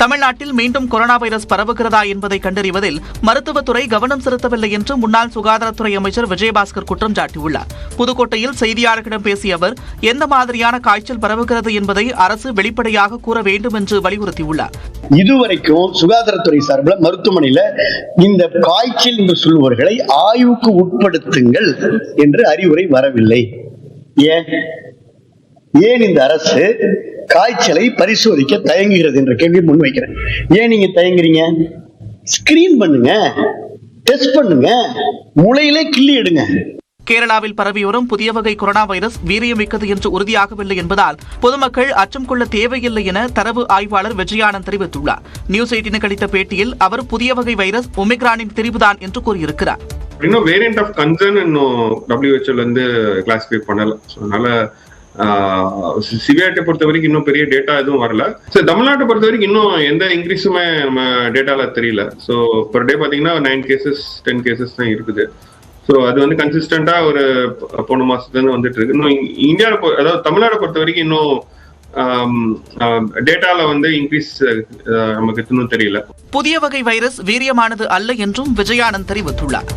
தமிழ்நாட்டில் மீண்டும் corona virus பரவுகிறதா என்பதை கண்டறிவதில் மருத்துவத்துறை கவனம் செலுத்தவில்லை என்று முன்னாள் சுகாதாரத்துறை அமைச்சர் விஜயபாஸ்கர் குற்றம் சாட்டியுள்ளார். புதுக்கோட்டையில் செய்தியாளர்களிடம் பேசிய அவர் எந்த மாதிரியான காய்ச்சல் பரவுகிறது என்பதை அரசு வெளிப்படையாக கூற வேண்டும் என்று வலியுறுத்தியுள்ளார். இதுவரைக்கும் சுகாதாரத்துறை சார்பில் மருத்துவமனையில் இந்த காய்ச்சல் என்று சொல்பவர்களை ஆய்வுக்கு உட்படுத்துங்கள் என்று அறிவுரை வரவில்லை. ஏன் இந்த அரசு காய்ச்சலை பரிசோதிக்க தயங்குகிறது என்ற கேள்வி முன்வைக்கிறேன். ஏன் நீங்க தயங்குறீங்க? ஸ்கிரீன் பண்ணுங்க, டெஸ்ட் பண்ணுங்க, முளையிலே கிள்ளி எடுங்க. கேரளாவில் பரவி வரும் புதிய வகை கொரோனா வைரஸ் வீரியமிக்கது என்று உறுதியாகவில்லை என்பதால் பொதுமக்கள் அச்சம் கொள்ள தேவையில்லை என தரவு ஆய்வாளர் விஜயானந்த் தெரிவித்துள்ளார். நியூஸ் 18 அளித்த பேட்டியில் அவர் புதிய வகை வைரஸ் ஒமிக்ரானின் திரிவுதான் என்று கூறியிருக்கிறார். இன்னும் வேரியன்ட் ஆஃப் கன்சர்ன் இன்னும் WHO இருந்து கிளாசிஃபை பண்ணல. அதனால சிவியாரிட்டி பொறுத்த வரைக்கும் இன்னும் பெரிய டேட்டா எதுவும் வரல. தமிழ்நாட்டை பொறுத்த வரைக்கும் இன்னும் எந்த இன்க்ரீஸுமே நம்ம டேட்டால தெரியல. ஸோ பர் டே பாத்தீங்கன்னா 9 cases 10 cases தான் இருக்குது. ஸோ அது வந்து கன்சிஸ்டண்டா ஒரு போன மாசத்துல வந்துட்டு இருக்கு. இன்னும் இந்தியாவில் அதாவது தமிழ்நாடை பொறுத்த வரைக்கும் இன்னும் டேட்டால வந்து இன்க்ரீஸ் நமக்கு இன்னும் தெரியல. புதிய வகை வைரஸ் வீரியமானது அல்ல என்றும் விஜயானந்த் தெரிவித்துள்ளார்.